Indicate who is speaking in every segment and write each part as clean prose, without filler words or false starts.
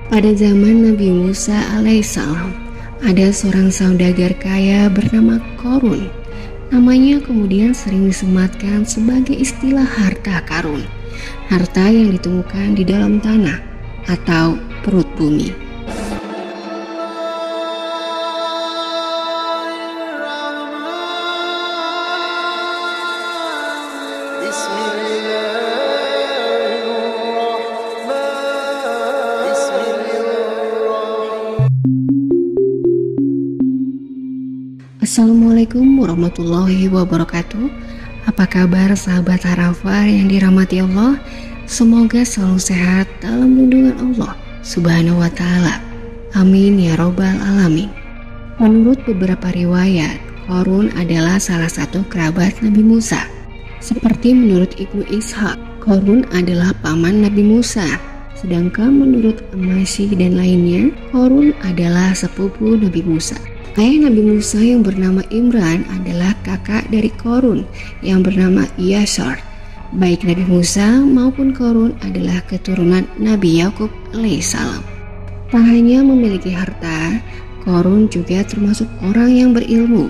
Speaker 1: Pada zaman Nabi Musa alaihissalam, ada seorang saudagar kaya bernama Korun. Namanya kemudian sering disematkan sebagai istilah harta karun, harta yang ditemukan di dalam tanah atau perut bumi. Assalamualaikum warahmatullahi wabarakatuh. Apa kabar sahabat Arafah yang dirahmati Allah? Semoga selalu sehat dalam lindungan Allah Subhanahu wa ta'ala. Amin ya robbal alamin. Menurut beberapa riwayat, Korun adalah salah satu kerabat Nabi Musa. Seperti menurut Ibnu Ishaq, Korun adalah paman Nabi Musa. Sedangkan menurut Amasi dan lainnya, Korun adalah sepupu Nabi Musa. Ayah Nabi Musa yang bernama Imran adalah kakak dari Korun yang bernama Yashar. Baik Nabi Musa maupun Korun adalah keturunan Nabi Yakub alaihissalam. Tak hanya memiliki harta, Korun juga termasuk orang yang berilmu.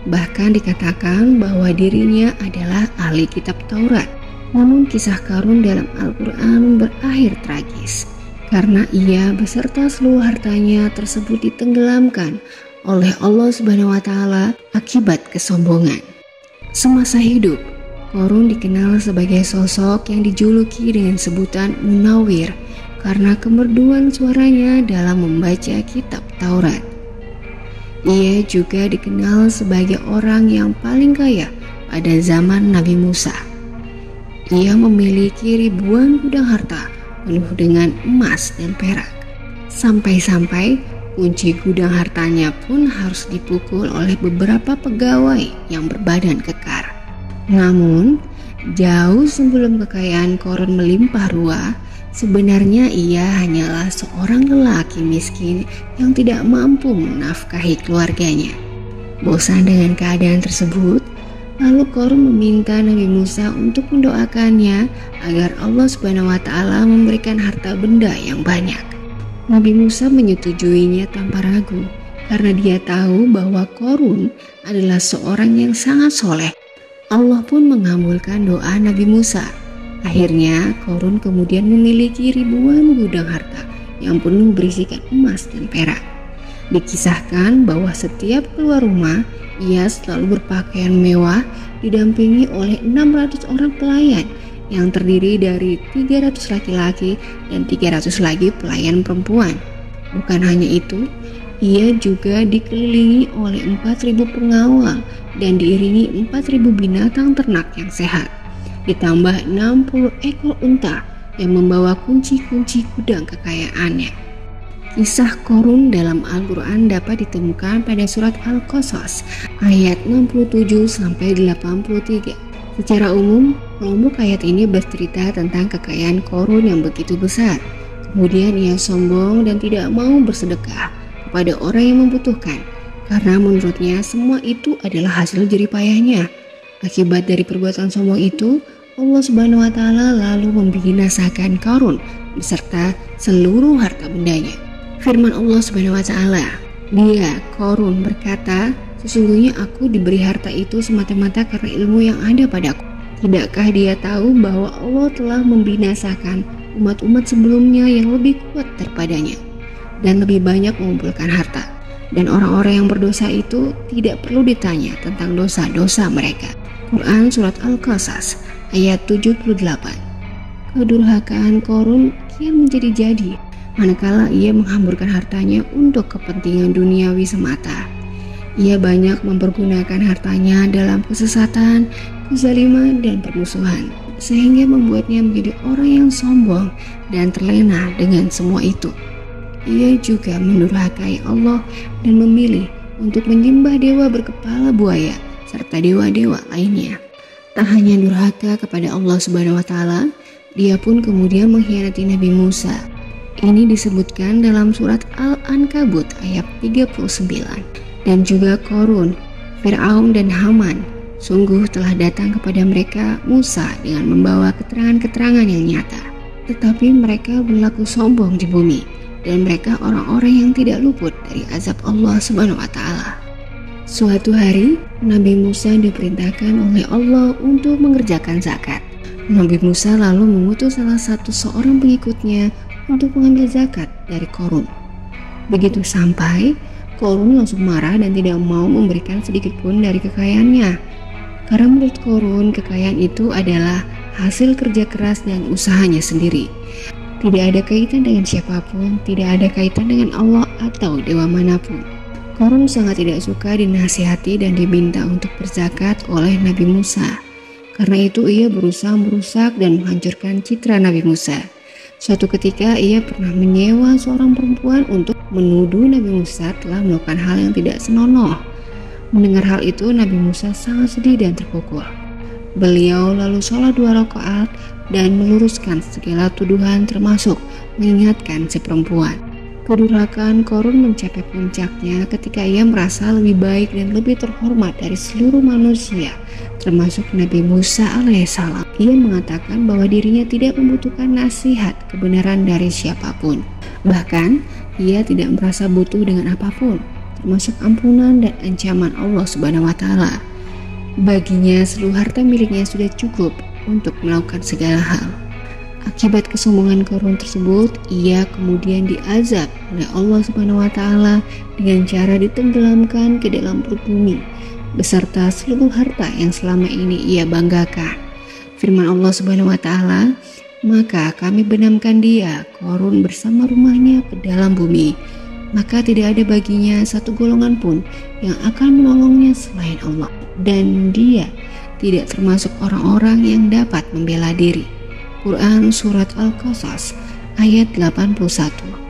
Speaker 1: Bahkan dikatakan bahwa dirinya adalah ahli kitab Taurat. Namun kisah Korun dalam Al-Quran berakhir tragis karena ia beserta seluruh hartanya tersebut ditenggelamkan oleh Allah Subhanahu wa ta'ala akibat kesombongan. Semasa hidup, Korun dikenal sebagai sosok yang dijuluki dengan sebutan Munawir karena kemerduan suaranya dalam membaca kitab Taurat. Ia juga dikenal sebagai orang yang paling kaya pada zaman Nabi Musa. Ia memiliki ribuan gudang harta penuh dengan emas dan perak. Sampai-sampai kunci gudang hartanya pun harus dipukul oleh beberapa pegawai yang berbadan kekar. Namun, jauh sebelum kekayaan Korun melimpah ruah, sebenarnya ia hanyalah seorang lelaki miskin yang tidak mampu menafkahi keluarganya. Bosan dengan keadaan tersebut, lalu Korun meminta Nabi Musa untuk mendoakannya agar Allah Subhanahu wa ta'ala memberikan harta benda yang banyak. Nabi Musa menyetujuinya tanpa ragu karena dia tahu bahwa Korun adalah seorang yang sangat soleh. Allah pun mengabulkan doa Nabi Musa. Akhirnya Korun kemudian memiliki ribuan gudang harta yang penuh berisikan emas dan perak. Dikisahkan bahwa setiap keluar rumah ia selalu berpakaian mewah didampingi oleh 600 orang pelayan yang terdiri dari 300 laki-laki dan 300 lagi pelayan perempuan. Bukan hanya itu, ia juga dikelilingi oleh 4.000 pengawal dan diiringi 4.000 binatang ternak yang sehat. Ditambah 60 ekor unta yang membawa kunci-kunci gudang kekayaannya. Kisah Korun dalam Al-Quran dapat ditemukan pada surat Al-Qasas ayat 67-83. Secara umum, kelompok ayat ini bercerita tentang kekayaan Korun yang begitu besar. Kemudian ia sombong dan tidak mau bersedekah kepada orang yang membutuhkan karena menurutnya semua itu adalah hasil jeripayahnya. Akibat dari perbuatan sombong itu, Allah Subhanahu wa ta'ala lalu membinasakan Korun beserta seluruh harta bendanya. Firman Allah Subhanahu wa ta'ala, dia Korun berkata, sesungguhnya aku diberi harta itu semata-mata karena ilmu yang ada padaku. Tidakkah dia tahu bahwa Allah telah membinasakan umat-umat sebelumnya yang lebih kuat daripadanya dan lebih banyak mengumpulkan harta. Dan orang-orang yang berdosa itu tidak perlu ditanya tentang dosa-dosa mereka. Quran Surat Al-Qasas ayat 78. Kedurhakaan Korun kian menjadi-jadi manakala ia menghamburkan hartanya untuk kepentingan duniawi semata. Ia banyak mempergunakan hartanya dalam kesesatan, kezaliman, dan permusuhan, sehingga membuatnya menjadi orang yang sombong dan terlena dengan semua itu. Ia juga mendurhakai Allah dan memilih untuk menyembah dewa berkepala buaya serta dewa-dewa lainnya. Tak hanya durhaka kepada Allah Subhanahu wa ta'ala, dia pun kemudian mengkhianati Nabi Musa. Ini disebutkan dalam surat Al-Ankabut ayat 39. Dan juga Korun, Fir'aun dan Haman sungguh telah datang kepada mereka Musa dengan membawa keterangan-keterangan yang nyata. Tetapi mereka berlaku sombong di bumi dan mereka orang-orang yang tidak luput dari azab Allah Subhanahu wa taala. Suatu hari, Nabi Musa diperintahkan oleh Allah untuk mengerjakan zakat. Nabi Musa lalu mengutus salah satu seorang pengikutnya untuk mengambil zakat dari Korun. Begitu sampai, Korun langsung marah dan tidak mau memberikan sedikit pun dari kekayaannya. Karena menurut Korun, kekayaan itu adalah hasil kerja keras dan usahanya sendiri. Tidak ada kaitan dengan siapapun, tidak ada kaitan dengan Allah atau dewa manapun. Korun sangat tidak suka dinasihati dan diminta untuk berzakat oleh Nabi Musa. Karena itu ia berusaha merusak dan menghancurkan citra Nabi Musa. Suatu ketika ia pernah menyewa seorang perempuan untuk menuduh Nabi Musa telah melakukan hal yang tidak senonoh. Mendengar hal itu, Nabi Musa sangat sedih dan terpukul. Beliau lalu sholat 2 rakaat dan meluruskan segala tuduhan termasuk mengingatkan si perempuan. Kedurhakaan Korun mencapai puncaknya ketika ia merasa lebih baik dan lebih terhormat dari seluruh manusia, termasuk Nabi Musa alaihissalam. Ia mengatakan bahwa dirinya tidak membutuhkan nasihat kebenaran dari siapapun. Bahkan, ia tidak merasa butuh dengan apapun, termasuk ampunan dan ancaman Allah Subhanahu wa taala. Baginya, seluruh harta miliknya sudah cukup untuk melakukan segala hal. Akibat kesombongan Korun tersebut, ia kemudian diazab oleh Allah Subhanahu wa taala dengan cara ditenggelamkan ke dalam perut bumi beserta seluruh harta yang selama ini ia banggakan. Firman Allah Subhanahu wa taala, "Maka kami benamkan dia, Korun bersama rumahnya ke dalam bumi, maka tidak ada baginya satu golongan pun yang akan menolongnya selain Allah, dan dia tidak termasuk orang-orang yang dapat membela diri." Quran Surat Al-Qasas ayat 81.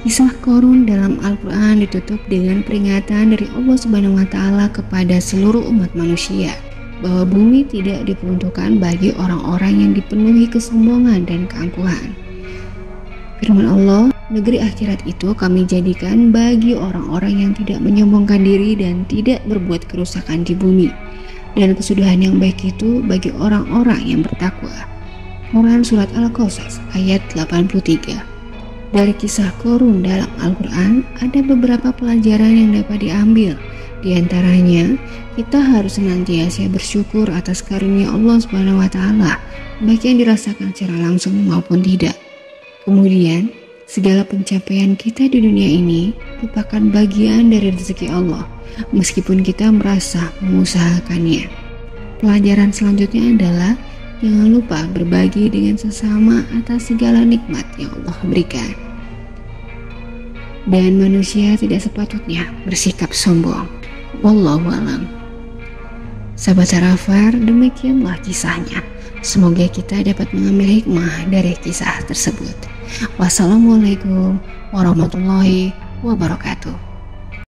Speaker 1: Kisah Korun dalam Al-Quran ditutup dengan peringatan dari Allah Subhanahu wa taala kepada seluruh umat manusia bahwa bumi tidak diperuntukkan bagi orang-orang yang dipenuhi kesombongan dan keangkuhan. Firman Allah, negeri akhirat itu kami jadikan bagi orang-orang yang tidak menyombongkan diri dan tidak berbuat kerusakan di bumi, dan kesudahan yang baik itu bagi orang-orang yang bertakwa. Quran Surat Al-Qasas ayat 83. Dari kisah Korun dalam Al-Quran ada beberapa pelajaran yang dapat diambil. Di antaranya, kita harus senantiasa bersyukur atas karunia Allah Subhanahu wa taala, baik yang dirasakan secara langsung maupun tidak. Kemudian, segala pencapaian kita di dunia ini merupakan bagian dari rezeki Allah, meskipun kita merasa mengusahakannya. Pelajaran selanjutnya adalah jangan lupa berbagi dengan sesama atas segala nikmat yang Allah berikan. Dan manusia tidak sepatutnya bersikap sombong. Wallahu a'lam. Sahabat Sarafar, demikianlah kisahnya. Semoga kita dapat mengambil hikmah dari kisah tersebut. Wassalamualaikum warahmatullahi wabarakatuh.